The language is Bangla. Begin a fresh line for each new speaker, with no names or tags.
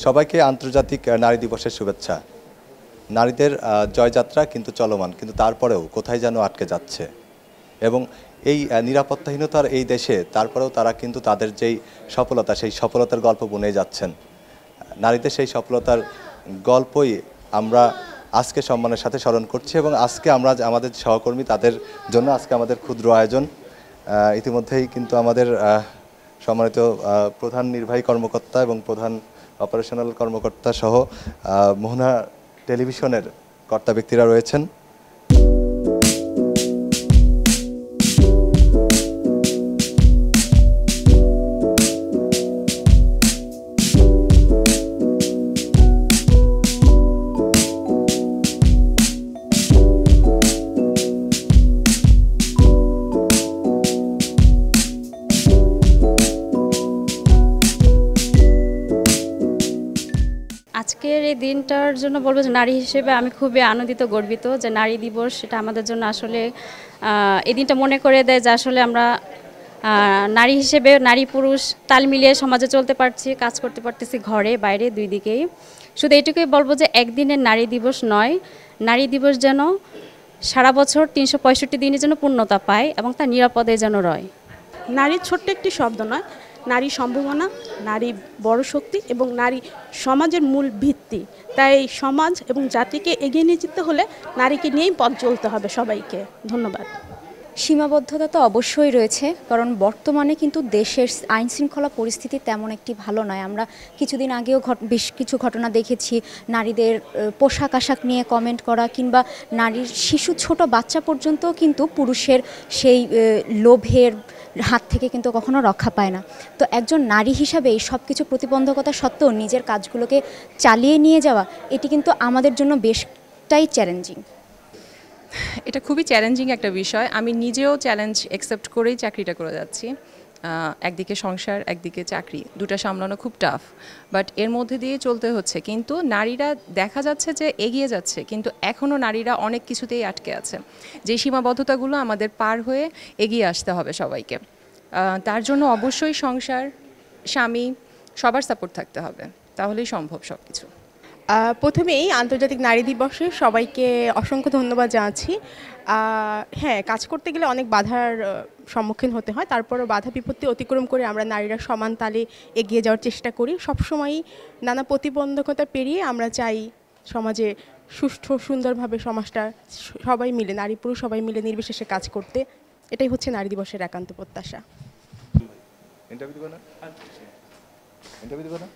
সবাইকে আন্তর্জাতিক নারী দিবসের শুভেচ্ছা। নারীদের জয়যাত্রা কিন্তু চলমান, কিন্তু তারপরেও কোথায় যেন আটকে যাচ্ছে এবং এই নিরাপত্তাহীনতার এই দেশে তারপরেও তারা কিন্তু তাদের যেই সফলতা, সেই সফলতার গল্প বুনে যাচ্ছেন। নারীদের সেই সফলতার গল্পই আমরা আজকে সম্মানের সাথে স্মরণ করছি এবং আজকে আমরা আমাদের সহকর্মী তাদের জন্য আজকে আমাদের ক্ষুদ্র আয়োজন। ইতিমধ্যেই কিন্তু আমাদের সম্মানিত প্রধান নির্বাহী কর্মকর্তা এবং প্রধান অপারেশনাল কর্মকর্তা সহ মোহনা টেলিভিশনের কর্তা ব্যক্তিরা রয়েছেন।
আজকের এই দিনটার জন্য বলবো যে নারী হিসেবে আমি খুবই আনন্দিত, গর্বিত যে নারী দিবস সেটা আমাদের জন্য আসলে এই দিনটা মনে করে দেয় যে আসলে আমরা নারী হিসেবে নারী পুরুষ তাল মিলিয়ে সমাজে চলতে পারছি, কাজ করতে পারতেছি ঘরে বাইরে দুই দিকেই। শুধু এইটুকুই বলবো যে একদিনের নারী দিবস নয়, নারী দিবস যেন সারা বছর 365 দিনের জন্য পূর্ণতা পায় এবং তার নিরাপদে যেন রয়।
নারী ছোট্ট একটি শব্দ নয়, নারী সম্ভাবনা, নারী বড় শক্তি এবং নারী সমাজের মূল ভিত্তি। তাই সমাজ এবং জাতিকে এগিয়ে নিয়ে যেতে হলে নারীকে নিয়েই পথ চলতে হবে সবাইকে। ধন্যবাদ।
সীমাবদ্ধতা তো অবশ্যই রয়েছে, কারণ বর্তমানে কিন্তু দেশের আইন শৃঙ্খলা পরিস্থিতি তেমন একটি ভালো নয়। আমরা কিছুদিন আগেও বেশ কিছু ঘটনা দেখেছি, নারীদের পোশাক আশাক নিয়ে কমেন্ট করা কিংবা নারীর শিশু ছোট বাচ্চা পর্যন্ত কিন্তু পুরুষের সেই লোভের হাত থেকে কিন্তু কখনো রক্ষা পায় না। তো একজন নারী হিসাবে এই সব কিছু প্রতিবন্ধকতা সত্ত্বেও নিজের কাজগুলোকে চালিয়ে নিয়ে যাওয়া, এটি কিন্তু আমাদের জন্য বেশটাই চ্যালেঞ্জিং।
এটা খুবই চ্যালেঞ্জিং একটা বিষয়। আমি নিজেও চ্যালেঞ্জ অ্যাকসেপ্ট করেই চাকরিটা করে যাচ্ছি। একদিকে সংসার, একদিকে চাকরি, দুটা সামলানো খুব টাফ, বাট এর মধ্যে দিয়ে চলতে হচ্ছে। কিন্তু নারীরা দেখা যাচ্ছে যে এগিয়ে যাচ্ছে, কিন্তু এখনও নারীরা অনেক কিছুতেই আটকে আছে। যে সীমাবদ্ধতাগুলো আমাদের পার হয়ে এগিয়ে আসতে হবে সবাইকে। তার জন্য অবশ্যই সংসার, স্বামী সবার সাপোর্ট থাকতে হবে, তাহলেই সম্ভব সব কিছু।
প্রথমেই আন্তর্জাতিক নারী দিবসে সবাইকে অসংখ্য ধন্যবাদ জানাচ্ছি। হ্যাঁ, কাজ করতে গেলে অনেক বাধার সম্মুখীন হতে হয়, তারপরও বাধা বিপত্তি অতিক্রম করে আমরা নারীরা সমান তালে এগিয়ে যাওয়ার চেষ্টা করি। সবসময়ই নানা প্রতিবন্ধকতা পেরিয়ে আমরা চাই সমাজে সুষ্ঠু সুন্দরভাবে সমাজটা সবাই মিলে, নারী পুরুষ সবাই মিলে নির্বিশেষে কাজ করতে। এটাই হচ্ছে নারী দিবসের একান্ত প্রত্যাশা।
ইন্টারভিউ দিব না?